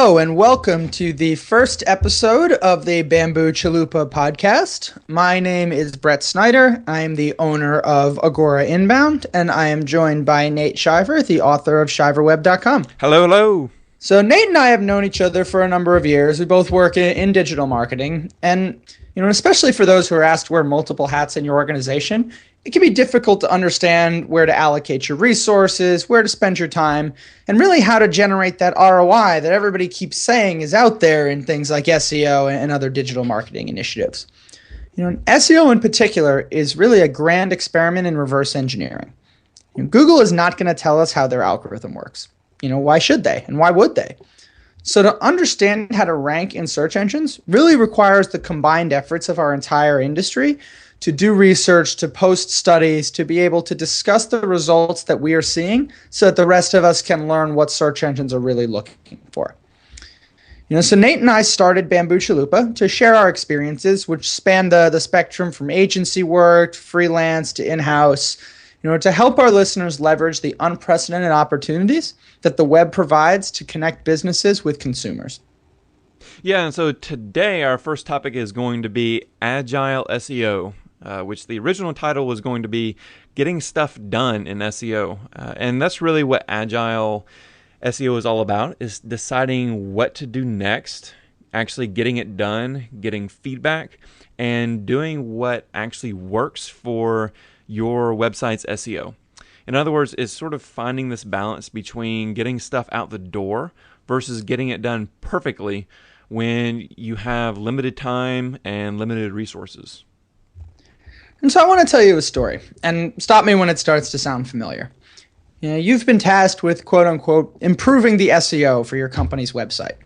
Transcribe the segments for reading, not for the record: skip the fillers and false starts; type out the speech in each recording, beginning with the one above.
Hello and welcome to the first episode of the Bamboo Chalupa podcast. My name is Brett Snyder. I am the owner of Agora Inbound, and I am joined by Nate Shiver, the author of ShiverWeb.com. Hello, hello. So Nate and I have known each other for a number of years. We both work in digital marketing, and especially for those who are asked to wear multiple hats in your organization, it can be difficult to understand where to allocate your resources, where to spend your time, and really how to generate that ROI that everybody keeps saying is out there in things like SEO and other digital marketing initiatives. SEO in particular is really a grand experiment in reverse engineering. Google is not going to tell us how their algorithm works. Why should they? And why would they? So to understand how to rank in search engines really requires the combined efforts of our entire industry to do research, to post studies, to be able to discuss the results that we are seeing so that the rest of us can learn what search engines are really looking for. So Nate and I started Bamboo Chalupa to share our experiences, which span the spectrum from agency work, freelance to in-house, to help our listeners leverage the unprecedented opportunities that the web provides to connect businesses with consumers. Yeah, and so today our first topic is going to be Agile SEO, which the original title was going to be Getting Stuff Done in SEO. And that's really what Agile SEO is all about, is deciding what to do next, actually getting it done, getting feedback, and doing what actually works for your website's SEO. In other words, it's sort of finding this balance between getting stuff out the door versus getting it done perfectly when you have limited time and limited resources. And so I want to tell you a story, and stop me when it starts to sound familiar. You've been tasked with, quote unquote, improving the SEO for your company's website.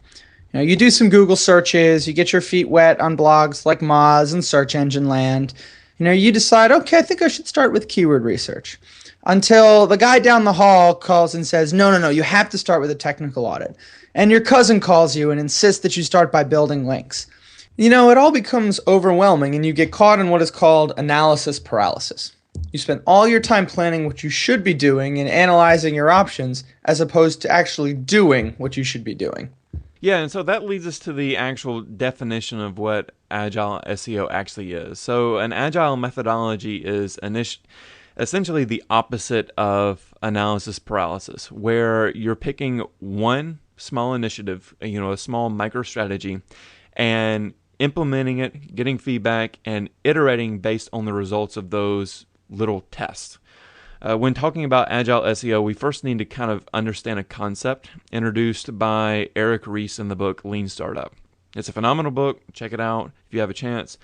You do some Google searches, you get your feet wet on blogs like Moz and Search Engine Land. You decide, okay, I think I should start with keyword research. Until the guy down the hall calls and says, no, you have to start with a technical audit. And your cousin calls you and insists that you start by building links. It all becomes overwhelming and you get caught in what is called analysis paralysis. You spend all your time planning what you should be doing and analyzing your options as opposed to actually doing what you should be doing. Yeah, and so that leads us to the actual definition of what Agile SEO actually is. So an Agile methodology is essentially the opposite of analysis paralysis, where you're picking one small initiative, a small micro strategy, and implementing it, getting feedback, and iterating based on the results of those little tests. When talking about Agile SEO, we first need to kind of understand a concept introduced by Eric Ries in the book Lean Startup. It's a phenomenal book. Check it out if you have a chance.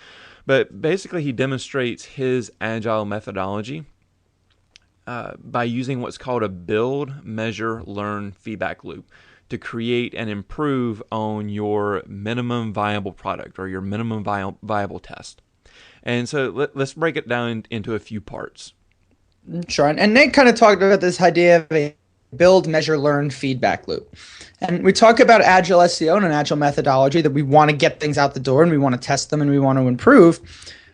But basically, he demonstrates his Agile methodology by using what's called a build, measure, learn feedback loop to create and improve on your minimum viable product or your minimum viable test. And so let's break it down into a few parts. Sure. And Nate kind of talked about this idea of a build, measure, learn feedback loop. And we talk about Agile SEO and an Agile methodology that we want to get things out the door and we want to test them and we want to improve.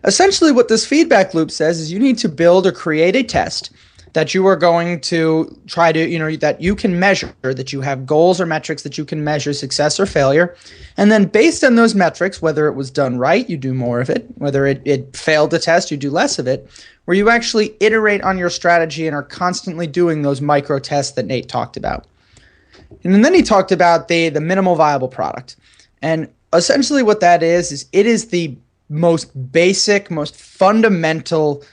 Essentially, what this feedback loop says is you need to build or create a test that you are going to try to, that you can measure, that you have goals or metrics that you can measure success or failure. And then based on those metrics, whether it was done right, you do more of it. Whether it failed the test, you do less of it. Where you actually iterate on your strategy and are constantly doing those micro tests that Nate talked about. And then he talked about the minimal viable product. And essentially what that is it is the most basic, most fundamental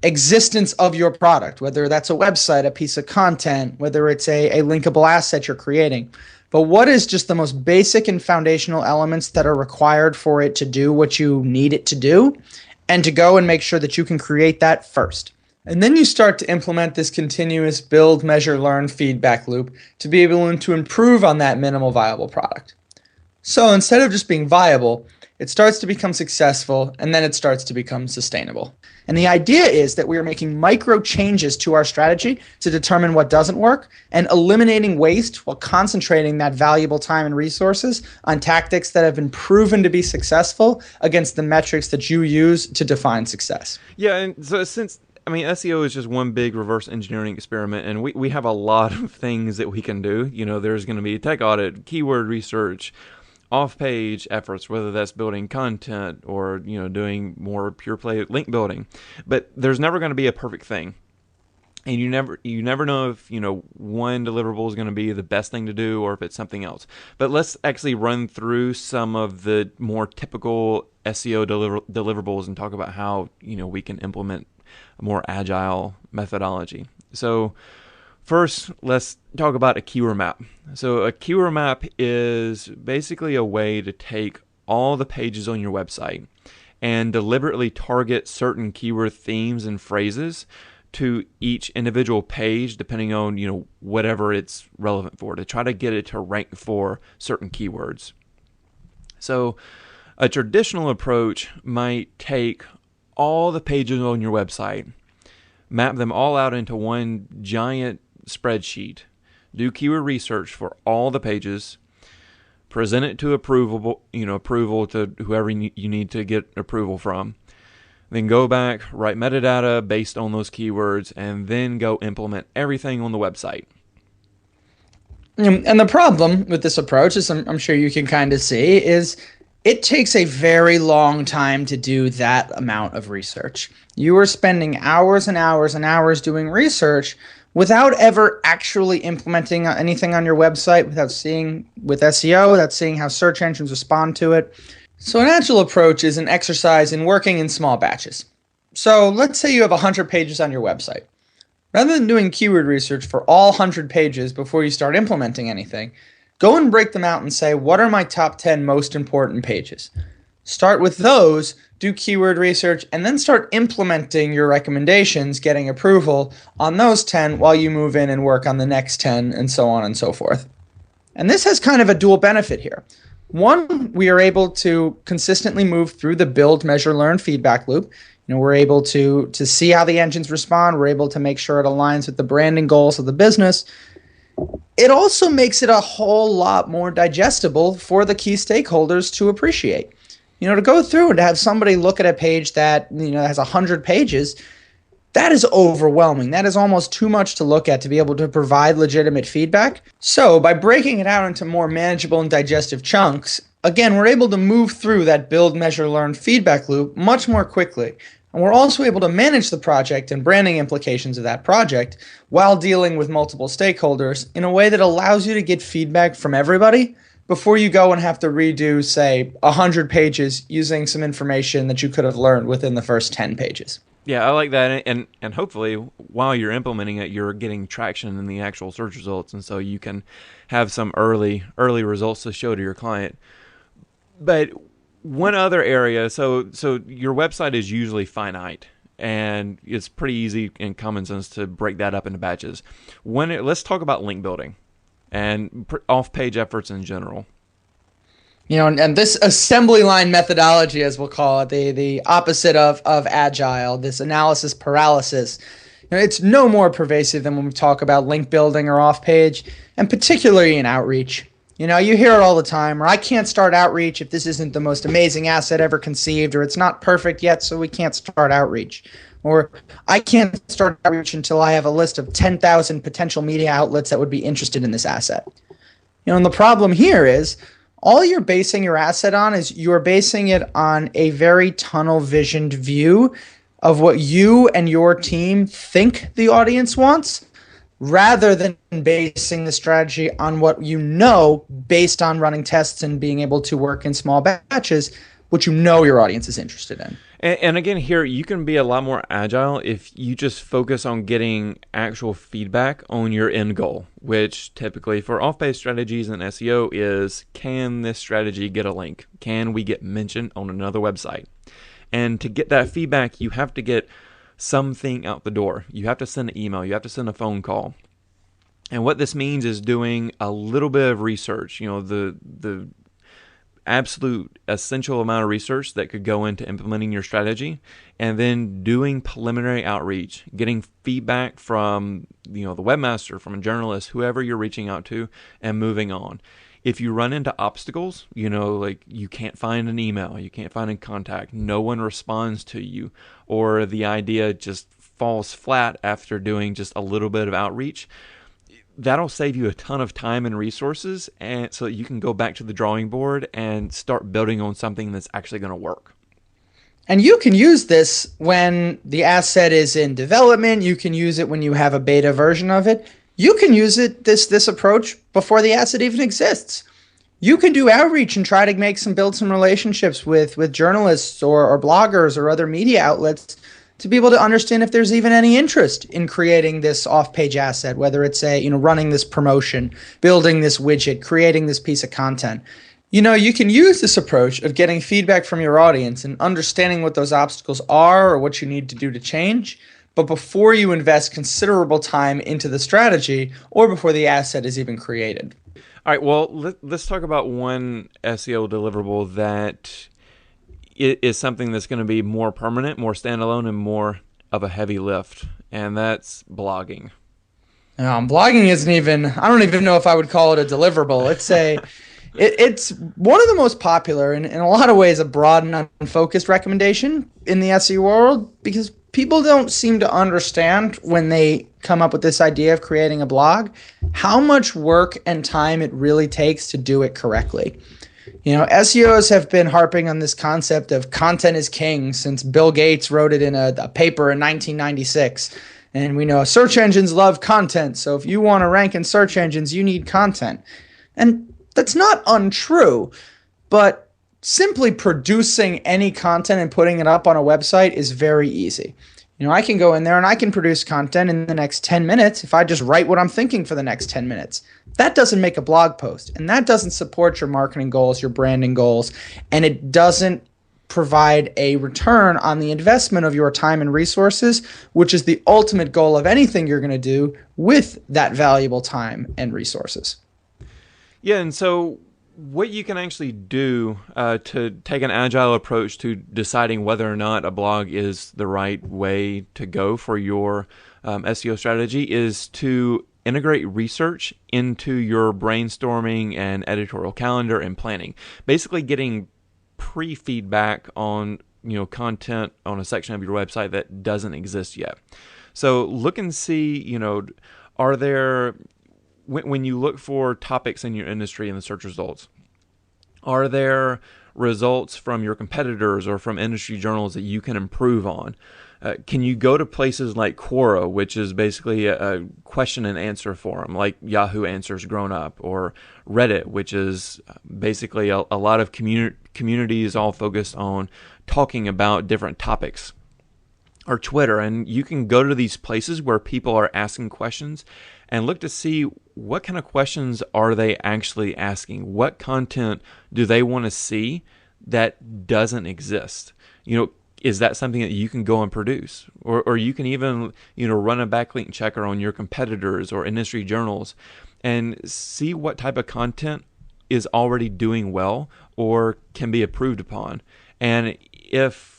existence of your product, whether that's a website, a piece of content, whether it's a linkable asset you're creating. But what is just the most basic and foundational elements that are required for it to do what you need it to do, and to go and make sure that you can create that first. And then you start to implement this continuous build, measure, learn feedback loop to be able to improve on that minimal viable product. So instead of just being viable, it starts to become successful, and then it starts to become sustainable. And the idea is that we are making micro changes to our strategy to determine what doesn't work and eliminating waste while concentrating that valuable time and resources on tactics that have been proven to be successful against the metrics that you use to define success. Yeah, and so since I mean, SEO is just one big reverse engineering experiment, and we have a lot of things that we can do. There's going to be tech audit, keyword research, off-page efforts, whether that's building content or doing more pure play link building. But there's never going to be a perfect thing, and you never know if one deliverable is going to be the best thing to do or if it's something else. But let's actually run through some of the more typical SEO deliverables and talk about how we can implement a more agile methodology. So first, let's talk about a keyword map. So a keyword map is basically a way to take all the pages on your website and deliberately target certain keyword themes and phrases to each individual page, depending on whatever it's relevant for, to try to get it to rank for certain keywords. So a traditional approach might take all the pages on your website, map them all out into one giant spreadsheet, do keyword research for all the pages, present it to approval to whoever you need to get approval from, then go back, write metadata based on those keywords, and then go implement everything on the website. And the problem with this approach, as I'm sure you can kind of see, is it takes a very long time to do that amount of research. You are spending hours and hours and hours doing research without ever actually implementing anything on your website, without seeing with SEO, without seeing how search engines respond to it. So an agile approach is an exercise in working in small batches. So let's say you have 100 pages on your website. Rather than doing keyword research for all 100 pages before you start implementing anything, go and break them out and say, what are my top 10 most important pages? Start with those, do keyword research, and then start implementing your recommendations, getting approval on those 10 while you move in and work on the next 10, and so on and so forth. And this has kind of a dual benefit here. One, we are able to consistently move through the build, measure, learn feedback loop. We're able to see how the engines respond. We're able to make sure it aligns with the branding goals of the business. It also makes it a whole lot more digestible for the key stakeholders to appreciate. To go through and to have somebody look at a page that has 100 pages, that is overwhelming. That is almost too much to look at to be able to provide legitimate feedback. So by breaking it out into more manageable and digestive chunks, again, we're able to move through that build, measure, learn feedback loop much more quickly. And we're also able to manage the project and branding implications of that project while dealing with multiple stakeholders in a way that allows you to get feedback from everybody before you go and have to redo, say, 100 pages using some information that you could have learned within the first 10 pages. Yeah, I like that, and hopefully while you're implementing it, you're getting traction in the actual search results, and so you can have some early results to show to your client. But one other area, so your website is usually finite, and it's pretty easy in common sense to break that up into batches. Let's talk about link building and off-page efforts in general. And this assembly line methodology, as we'll call it, the opposite of Agile, this analysis paralysis, it's no more pervasive than when we talk about link building or off-page, and particularly in outreach. You hear it all the time, or I can't start outreach if this isn't the most amazing asset ever conceived, or it's not perfect yet, so we can't start outreach. Or I can't start outreach until I have a list of 10,000 potential media outlets that would be interested in this asset. And the problem here is all you're basing your asset on is you're basing it on a very tunnel visioned view of what you and your team think the audience wants, rather than basing the strategy on what based on running tests and being able to work in small batches, what your audience is interested in. And again, here, you can be a lot more agile if you just focus on getting actual feedback on your end goal, which typically for off-page strategies and SEO is, can this strategy get a link? Can we get mentioned on another website? And to get that feedback, you have to get something out the door. You have to send an email. You have to send a phone call. And what this means is doing a little bit of research, the absolute essential amount of research that could go into implementing your strategy, and then doing preliminary outreach, getting feedback from the webmaster, from a journalist, whoever you're reaching out to, and moving on. If you run into obstacles, like you can't find an email, you can't find a contact, no one responds to you, or the idea just falls flat after doing just a little bit of outreach, that'll save you a ton of time and resources, and so that you can go back to the drawing board and start building on something that's actually going to work. And you can use this when the asset is in development. You can use it when you have a beta version of it. You can use this approach before the asset even exists. You can do outreach and try to build some relationships with journalists or bloggers or other media outlets to be able to understand if there's even any interest in creating this off-page asset, whether it's running this promotion, building this widget, creating this piece of content. You can use this approach of getting feedback from your audience and understanding what those obstacles are or what you need to do to change, but before you invest considerable time into the strategy or before the asset is even created. All right, well, let's talk about one SEO deliverable that is something that's going to be more permanent, more standalone, and more of a heavy lift, and that's blogging. Blogging I don't even know if I would call it a deliverable. It's one of the most popular and in a lot of ways a broad and unfocused recommendation in the SEO world, because people don't seem to understand when they come up with this idea of creating a blog how much work and time it really takes to do it correctly. SEOs have been harping on this concept of content is king since Bill Gates wrote it in a paper in 1996. And we know search engines love content. So if you want to rank in search engines, you need content. And that's not untrue, but simply producing any content and putting it up on a website is very easy. I can go in there and I can produce content in the next 10 minutes if I just write what I'm thinking for the next 10 minutes. That doesn't make a blog post, and that doesn't support your marketing goals, your branding goals, and it doesn't provide a return on the investment of your time and resources, which is the ultimate goal of anything you're going to do with that valuable time and resources. Yeah, and so what you can actually do to take an agile approach to deciding whether or not a blog is the right way to go for your SEO strategy is to integrate research into your brainstorming and editorial calendar and planning. Basically getting pre-feedback on content on a section of your website that doesn't exist yet. So look and see, are there... When you look for topics in your industry in the search results, are there results from your competitors or from industry journals that you can improve on? Can you go to places like Quora, which is basically a question and answer forum, like Yahoo Answers Grown Up, or Reddit, which is basically a lot of communities all focused on talking about different topics, or Twitter, and you can go to these places where people are asking questions and look to see what kind of questions are they actually asking. What content do they want to see that doesn't exist? Is that something that you can go and produce? Or you can even, run a backlink checker on your competitors or industry journals and see what type of content is already doing well or can be improved upon. And if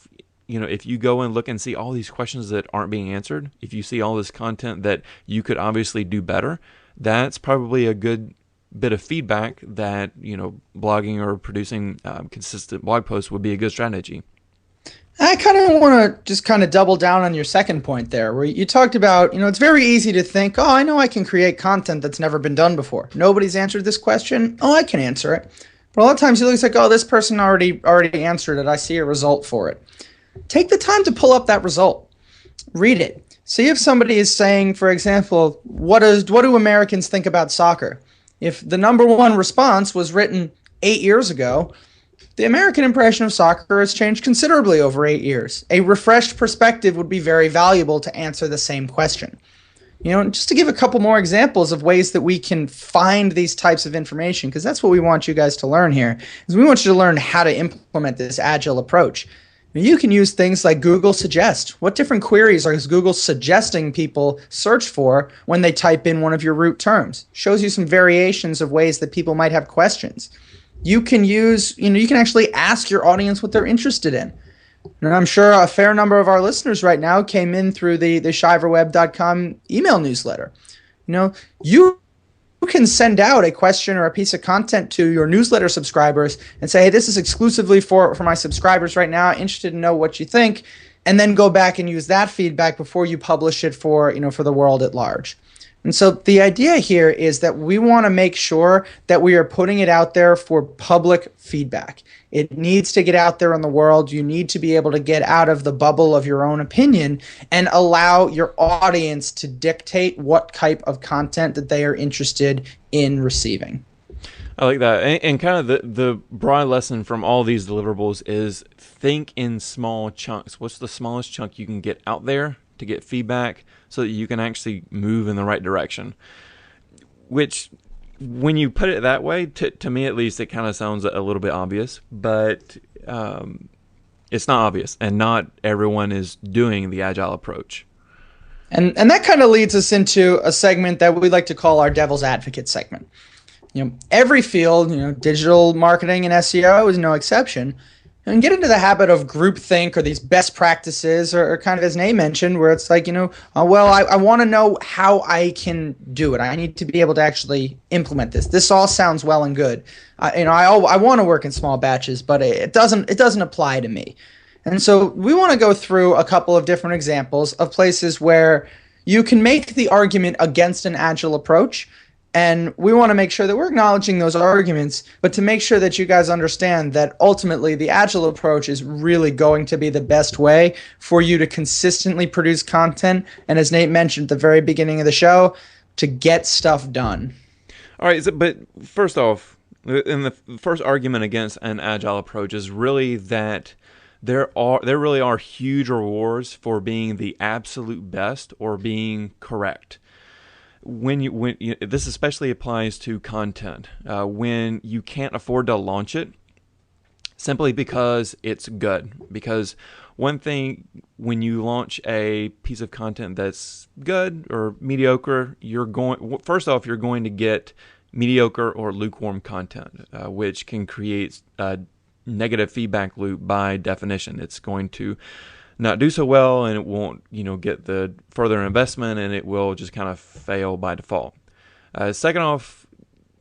you go and look and see all these questions that aren't being answered, if you see all this content that you could obviously do better, that's probably a good bit of feedback that, blogging or producing consistent blog posts would be a good strategy. I kind of want to just kind of double down on your second point there, where you talked about, it's very easy to think, oh, I know I can create content that's never been done before. Nobody's answered this question. Oh, I can answer it. But a lot of times you look like, oh, this person already answered it. I see a result for it. Take the time to pull up that result. Read it. See if somebody is saying, for example, what do Americans think about soccer? If the number one response was written 8 years ago, the American impression of soccer has changed considerably over 8 years. A refreshed perspective would be very valuable to answer the same question. Just to give a couple more examples of ways that we can find these types of information, because that's what we want you guys to learn here, is we want you to learn how to implement this agile approach. You can use things like Google Suggest. What different queries is Google suggesting people search for when they type in one of your root terms? Shows you some variations of ways that people might have questions. You can use, you can actually ask your audience what they're interested in. And I'm sure a fair number of our listeners right now came in through the shiverweb.com email newsletter. You can send out a question or a piece of content to your newsletter subscribers and say, hey, this is exclusively for my subscribers right now. Interested to know what you think. and then go back and use that feedback before you publish it for, for the world at large. And so the idea here is that we want to make sure that we are putting it out there for public feedback. It needs to get out there in the world. You need to be able to get out of the bubble of your own opinion and allow your audience to dictate what type of content that they are interested in receiving. I like that. And kind of the broad lesson from all these deliverables is think in small chunks. What's the smallest chunk you can get out there to get feedback so that you can actually move in the right direction? Which, when you put it that way, to me at least, it kind of sounds a little bit obvious, but it's not obvious, and not everyone is doing the Agile approach. And that kind of leads us into a segment that we like to call our Devil's Advocate segment. Every field, digital marketing and SEO is no exception, and get into the habit of groupthink or these best practices, or kind of as Nate mentioned, where it's like, I want to know how I can do it. I need to be able to actually implement this. This all sounds well and good. I want to work in small batches, but it doesn't apply to me. And so we want to go through a couple of different examples of places where you can make the argument against an Agile approach. And we want to make sure that we're acknowledging those arguments, but to make sure that you guys understand that ultimately the Agile approach is really going to be the best way for you to consistently produce content. And as Nate mentioned at the very beginning of the show, to get stuff done. All right, but first off, the first argument against an Agile approach is really that there really are huge rewards for being the absolute best or being correct. This especially applies to content, when you can't afford to launch it simply because it's good. Because one thing, when you launch a piece of content that's good or mediocre, you're going to get mediocre or lukewarm content, which can create a negative feedback loop by definition. It's going to not do so well, and it won't, get the further investment, and it will just kind of fail by default. Second off,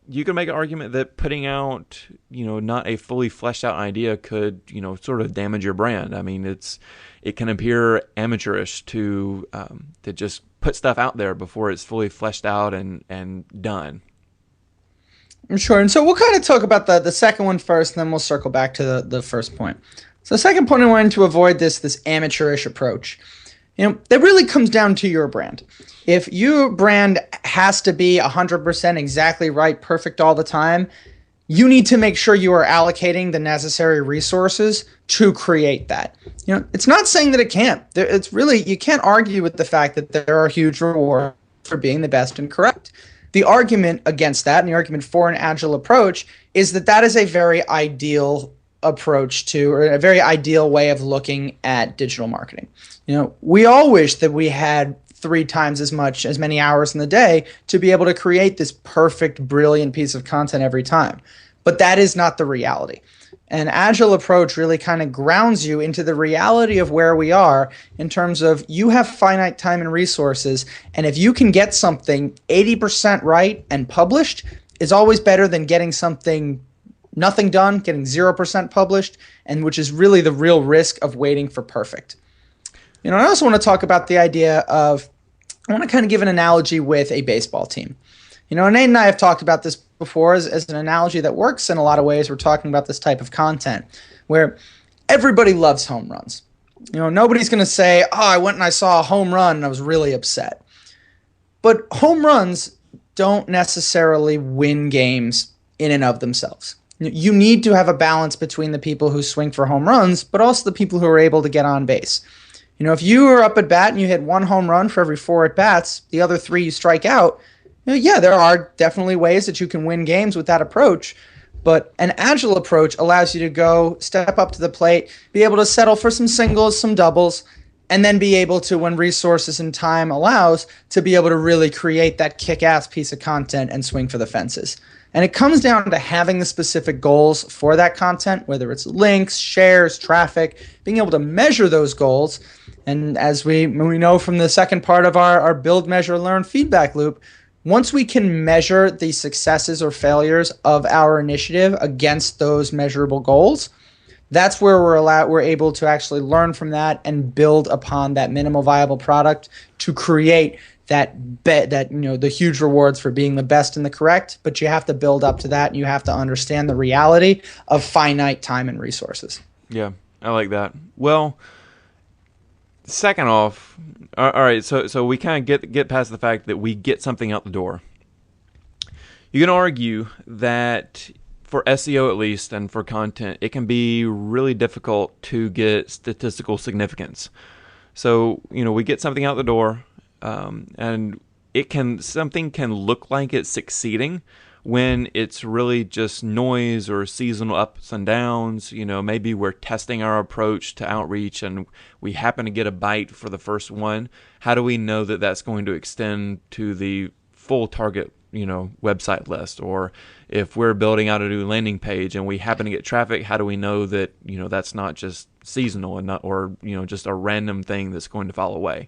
you can make an argument that putting out, not a fully fleshed out idea could, sort of damage your brand. I mean, it can appear amateurish to just put stuff out there before it's fully fleshed out and done. Sure. And so we'll kind of talk about the second one first, and then we'll circle back to the first point. So the second point, I wanted to avoid this amateurish approach. That really comes down to your brand. If your brand has to be 100% exactly right, perfect all the time, you need to make sure you are allocating the necessary resources to create that. It's not saying that it can't. It's really, you can't argue with the fact that there are huge rewards for being the best and correct. The argument against that, and the argument for an Agile approach, is that is a very ideal approach to, or a very ideal way of looking at digital marketing. We all wish that we had 3 times as many hours in the day to be able to create this perfect, brilliant piece of content every time. But that is not the reality. An Agile approach really kind of grounds you into the reality of where we are in terms of you have finite time and resources, and if you can get something 80% right and published, is always better than getting something nothing done, getting 0% published, and which is really the real risk of waiting for perfect. I also want to talk about the idea of, I want to kind of give an analogy with a baseball team. Nate and I have talked about this before as an analogy that works in a lot of ways. We're talking about this type of content where everybody loves home runs. Nobody's going to say, I went and I saw a home run and I was really upset. But home runs don't necessarily win games in and of themselves. You need to have a balance between the people who swing for home runs, but also the people who are able to get on base. If you are up at bat and you hit 1 home run for every 4 at bats, the other 3 you strike out, there are definitely ways that you can win games with that approach. But an Agile approach allows you to go step up to the plate, be able to settle for some singles, some doubles, and then be able to, when resources and time allows, to be able to really create that kick-ass piece of content and swing for the fences. And it comes down to having the specific goals for that content, whether it's links, shares, traffic, being able to measure those goals. And as we know from the second part of our build, measure, learn feedback loop, once we can measure the successes or failures of our initiative against those measurable goals, That's where we're able to actually learn from that and build upon that minimal viable product to create the huge rewards for being the best and the correct. But you have to build up to that, and you have to understand the reality of finite time and resources. Yeah, I like that. Well, second off, all right, so we kind of get past the fact that we get something out the door. You can argue that for SEO at least, and for content, it can be really difficult to get statistical significance. So, we get something out the door, and something can look like it's succeeding when it's really just noise or seasonal ups and downs. Maybe we're testing our approach to outreach and we happen to get a bite for the first one. How do we know that that's going to extend to the full target website list? Or if we're building out a new landing page and we happen to get traffic, how do we know that that's not just seasonal and not, or just a random thing that's going to fall away?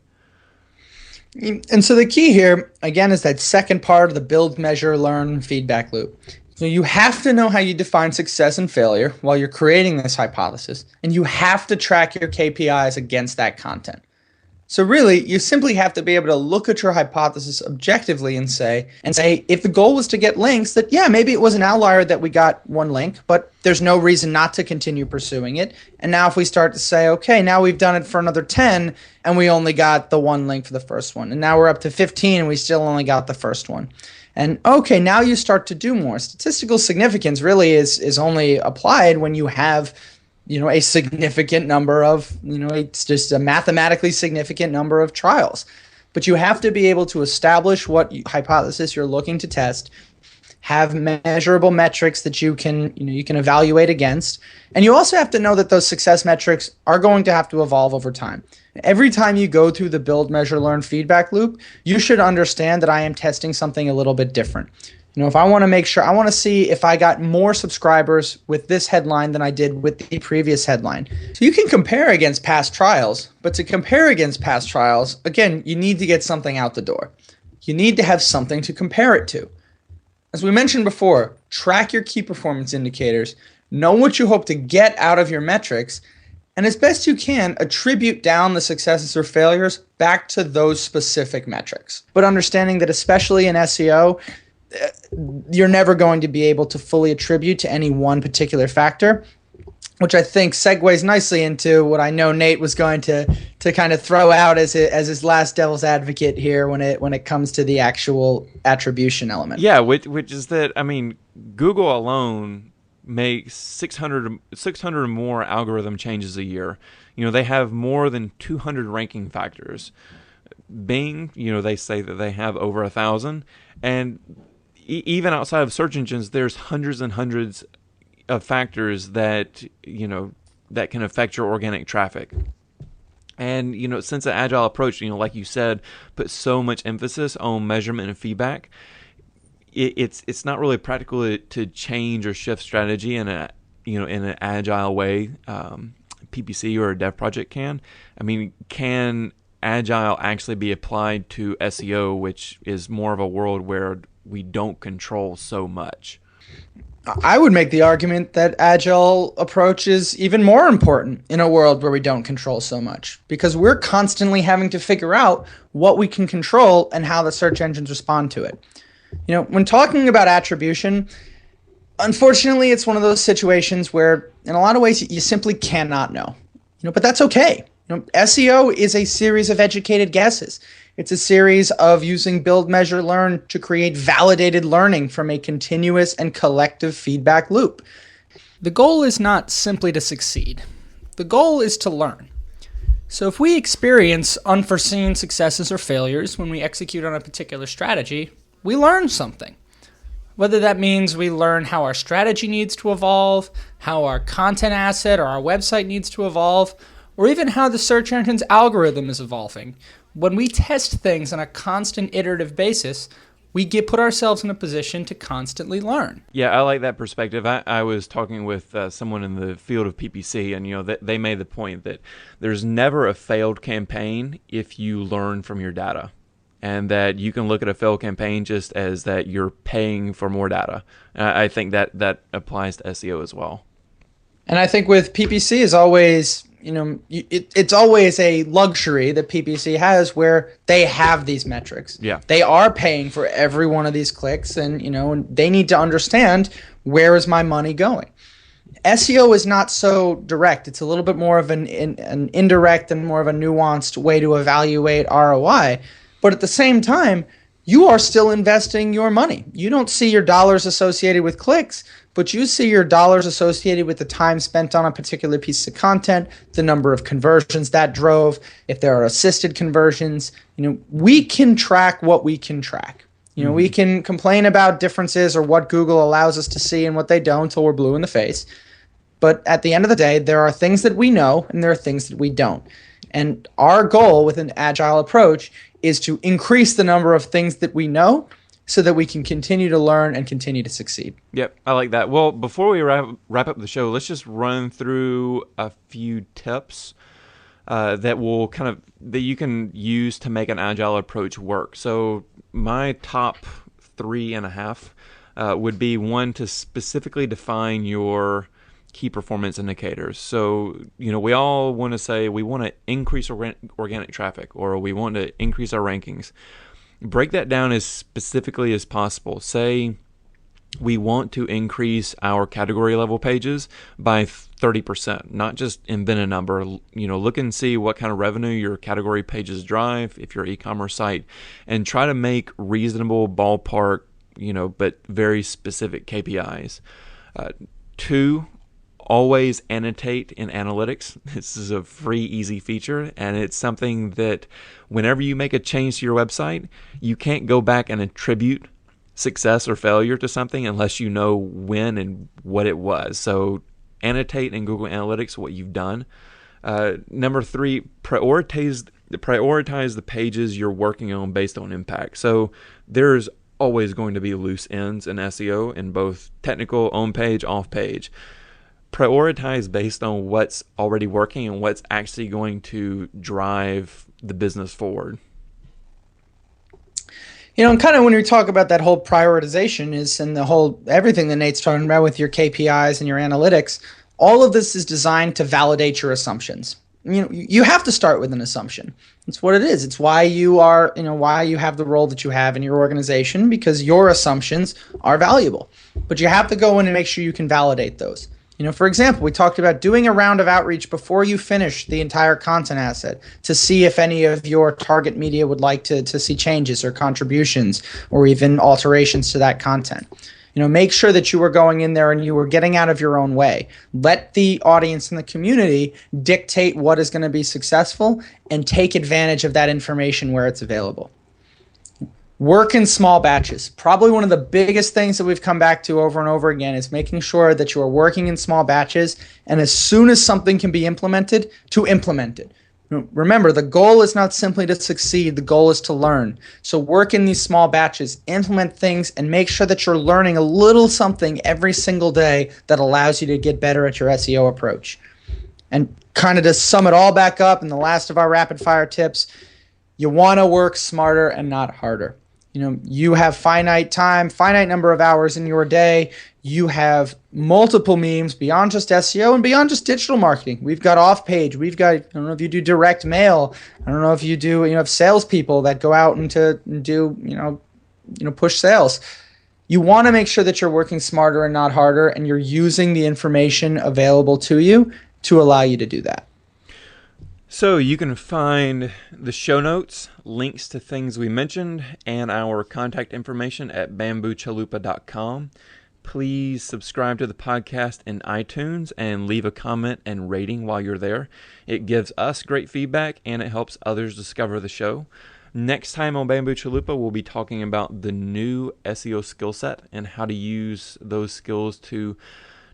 And so the key here again is that second part of the build, measure, learn feedback loop. So you have to know how you define success and failure while you're creating this hypothesis, and you have to track your KPIs against that content. So really, you simply have to be able to look at your hypothesis objectively and say, if the goal was to get links, that yeah, maybe it was an outlier that we got one link, but there's no reason not to continue pursuing it. And now if we start to say, okay, now we've done it for another 10 and we only got the one link for the first one. And now we're up to 15 and we still only got the first one. And okay, now you start to do more. Statistical significance really is only applied when you have a significant number of, it's just a mathematically significant number of trials. But you have to be able to establish what hypothesis you're looking to test, have measurable metrics that you can evaluate against. And you also have to know that those success metrics are going to have to evolve over time. Every time you go through the build, measure, learn feedback loop, you should understand that I am testing something a little bit different. If I want to see if I got more subscribers with this headline than I did with the previous headline. So you can compare against past trials, but to compare against past trials, again, you need to get something out the door. You need to have something to compare it to. As we mentioned before, track your key performance indicators, know what you hope to get out of your metrics, and as best you can, attribute down the successes or failures back to those specific metrics. But understanding that especially in SEO, you're never going to be able to fully attribute to any one particular factor, which I think segues nicely into what I know Nate was going to kind of throw out as his last devil's advocate here when it comes to the actual attribution element. Yeah, which is that, Google alone makes 600 or more algorithm changes a year. They have more than 200 ranking factors. Bing, they say that they have over 1,000, and even outside of search engines, there's hundreds and hundreds of factors that that can affect your organic traffic. And since the agile approach, like you said, puts so much emphasis on measurement and feedback, it's not really practical to change or shift strategy in an agile way. PPC or a dev project can. Can agile actually be applied to SEO, which is more of a world where we don't control so much? I would make the argument that agile approach is even more important in a world where we don't control so much, because we're constantly having to figure out what we can control and how the search engines respond to it. When talking about attribution, unfortunately, it's one of those situations where in a lot of ways you simply cannot know. But that's okay. SEO is a series of educated guesses. It's a series of using build, measure, learn to create validated learning from a continuous and collective feedback loop. The goal is not simply to succeed. The goal is to learn. So if we experience unforeseen successes or failures when we execute on a particular strategy, we learn something. Whether that means we learn how our strategy needs to evolve, how our content asset or our website needs to evolve, or even how the search engine's algorithm is evolving. When we test things on a constant iterative basis, we put ourselves in a position to constantly learn. Yeah, I like that perspective. I was talking with someone in the field of PPC, and they made the point that there's never a failed campaign if you learn from your data, and that you can look at a failed campaign just as that you're paying for more data. I think that applies to SEO as well. And I think with PPC is always, it's always a luxury that PPC has where they have these metrics. Yeah. They are paying for every one of these clicks, and they need to understand, where is my money going. SEO is not so direct. It's a little bit more of an indirect and more of a nuanced way to evaluate ROI. But at the same time, you are still investing your money. You don't see your dollars associated with clicks, but you see your dollars associated with the time spent on a particular piece of content, the number of conversions that drove, if there are assisted conversions. We can track what we can track. We can complain about differences or what Google allows us to see and what they don't until we're blue in the face. But at the end of the day, there are things that we know and there are things that we don't. And our goal with an agile approach is to increase the number of things that we know so that we can continue to learn and continue to succeed. Yep, I like that. Well, before we wrap up the show, let's just run through a few tips that you can use to make an agile approach work. So my top 3.5 would be, one, to specifically define your key performance indicators. So, we all want to say we want to increase organic traffic, or we want to increase our rankings. Break that down as specifically as possible. Say we want to increase our category level pages by 30%, not just invent a number. Look and see what kind of revenue your category pages drive if you're an e-commerce site, and try to make reasonable ballpark, but very specific KPIs. 2, always annotate in analytics. This is a free, easy feature, and it's something that whenever you make a change to your website, you can't go back and attribute success or failure to something unless you know when and what it was. So annotate in Google Analytics what you've done. Number 3, prioritize the pages you're working on based on impact. So there's always going to be loose ends in SEO in both technical, on page, off page. Prioritize based on what's already working and what's actually going to drive the business forward. And kind of when we talk about that whole prioritization and the whole everything that Nate's talking about with your KPIs and your analytics, all of this is designed to validate your assumptions. You have to start with an assumption. It's what it is. It's why you are, why you have the role that you have in your organization, because your assumptions are valuable. But you have to go in and make sure you can validate those. For example, we talked about doing a round of outreach before you finish the entire content asset to see if any of your target media would like to see changes or contributions or even alterations to that content. Make sure that you were going in there and you were getting out of your own way. Let the audience and the community dictate what is going to be successful, and take advantage of that information where it's available. Work in small batches. Probably one of the biggest things that we've come back to over and over again is making sure that you are working in small batches, and as soon as something can be implemented, to implement it. Remember, the goal is not simply to succeed, the goal is to learn. So work in these small batches, implement things, and make sure that you're learning a little something every single day that allows you to get better at your SEO approach. And kind of to sum it all back up in the last of our rapid fire tips, you want to work smarter and not harder. You have finite time, finite number of hours in your day. You have multiple means beyond just SEO and beyond just digital marketing. We've got off page. We've got, I don't know if you do direct mail. I don't know if you do, have salespeople that go out and to do, push sales. You want to make sure that you're working smarter and not harder, and you're using the information available to you to allow you to do that. So you can find the show notes, links to things we mentioned, and our contact information at bamboochalupa.com. Please subscribe to the podcast in iTunes and leave a comment and rating while you're there. It gives us great feedback and it helps others discover the show. Next time on Bamboo Chalupa, we'll be talking about the new SEO skill set and how to use those skills to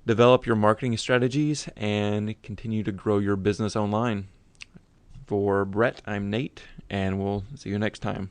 develop your marketing strategies and continue to grow your business online. For Brett, I'm Nate, and we'll see you next time.